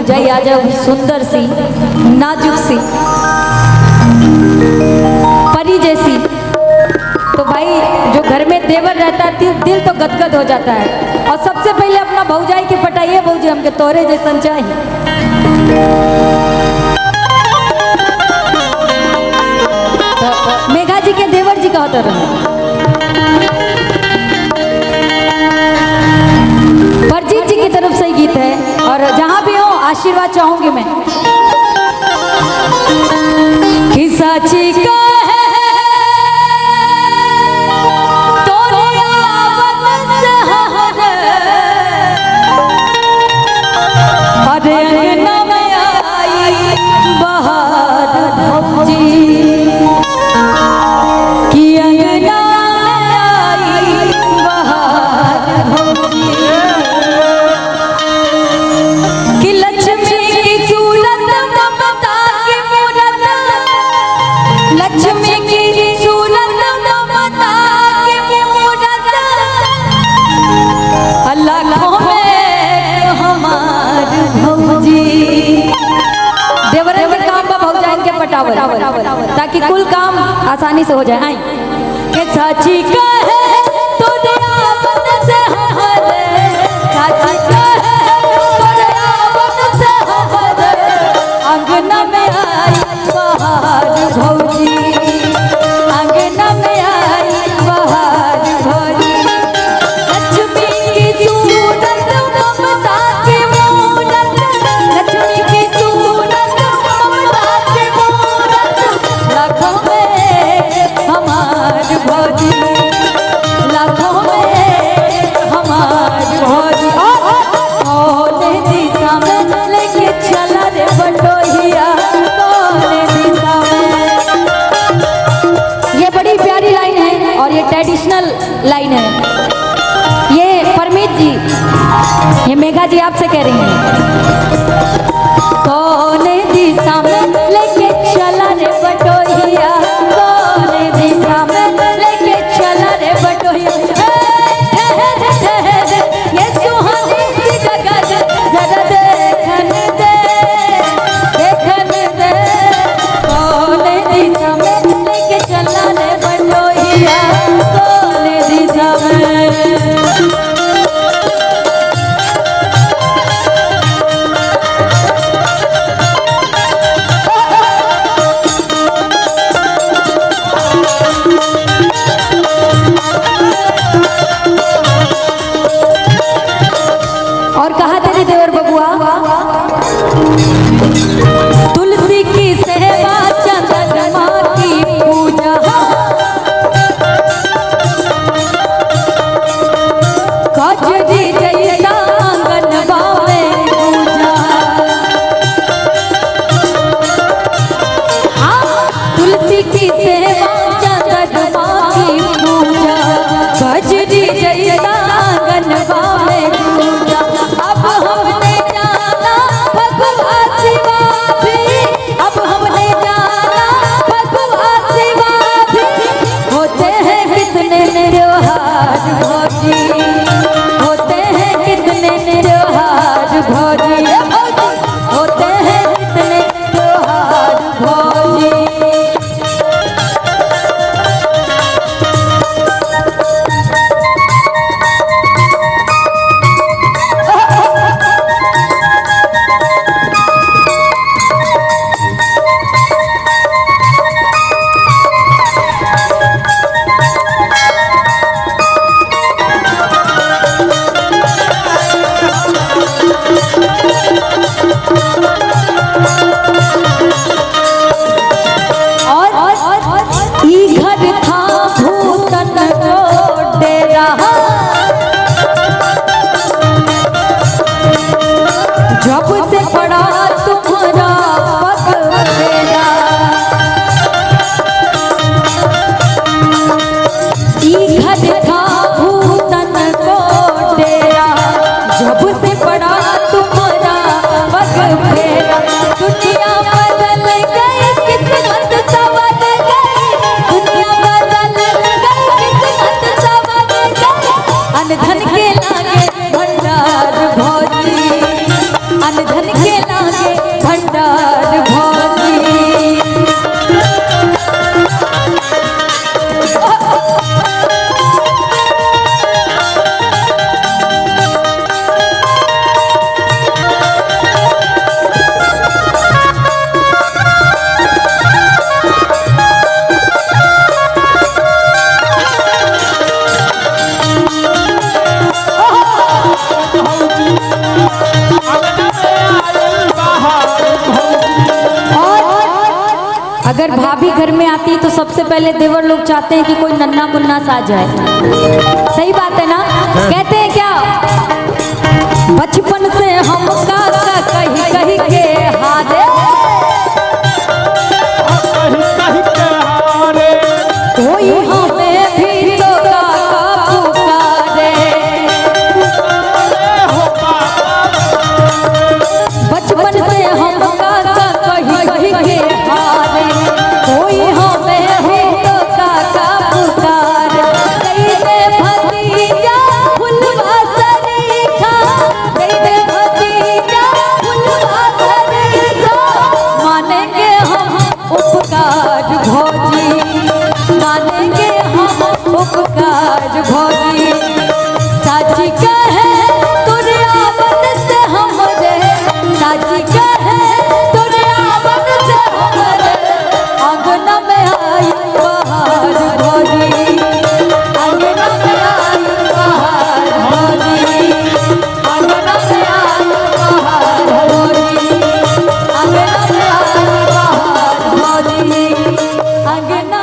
भौजाई आ जाओ सुंदर सी नाजुक सी परी जैसी, तो भाई जो घर में देवर रहता है दिल तो गदगद हो जाता है। और सबसे पहले अपना भौजाई की पटाइए, भौजी हमके तोरे जैसन चाहिए। तो मेघा जी के देवर जी का होता रहा, परजीत जी की तरफ से गीत है और जहां भी हो आशीर्वाद चाहूंगी मैं। किसा चीका ताकि कुल काम आसानी से हो जाए। आई के साची का है तो दया बन से हमारे, साची का है तो दया बन से हमारे, अंगना में आई बहार भौजी, अंगना में आई बहार भौजी, लक्ष्मी की सूरत ममता की मूरत, लक्ष्मी की सूरत ममता की मूरत, लाखों में हमार भौजी, लाखों में हमार भौजी। कौन दिशा में लेके चला रे बटोहिया, कौन दिशा में। ये बड़ी प्यारी लाइन है और ये ट्रेडिशनल लाइन है। ये परमीत जी, ये मेघा जी आपसे कह रही हैं। कौन दिशा में लेके चला रे बटोहिया, कौन दिशा में लेके चला रे बटोहिया, ये सुहानी सी जगह जरा देखन दे, देखन दे। कौन दिशा में लेके चला रे बटोहिया, कौन दिशा में। और कहा तेरे देवर बबुआ, तुलसी की सेवा चंद्रमा की पूजा, कजरी जैसा आंगनवा में पूजा। तुलसी की सेवा चंद्रमा की पूजा, कजरी जैसा आंगनवा में पूजा। अब हमने जाना भगवा शिवा भी, अब हमने जाना भगवा शिवा भी, होते हैं कितने निर्हार भौजी, होते हैं कितने निर्हार भौजी, होते हैं कितने निर्हार भौजी। भाभी घर में आती है तो सबसे पहले देवर लोग चाहते हैं कि कोई नन्ना मुन्ना सा आ जाए। सही बात है ना? कहते हैं क्या, बचपन से हम का कहीं कहीं के हारे, कोई हमें भी तो काका पुकारे। बचपन से हम कहीं कहीं के हारे, कोई हमें भी तो काका पुकारे। कई दे भतीजा फुलवा सरीखा, कई दे भतीजा फुलवा सरीखा, मानेंगे हम उपकार भौजी, मानेंगे हम उपकार भौजी। साची कहे तोरे आवन से हमरे, साची कहे तोरे आवन से हमरे, आंगन में आई बहार भौजी, आंगन में आई बहार भौजी, आंगन में आई बहार भौजी, आंगन में आई बहार भौजी, आंगन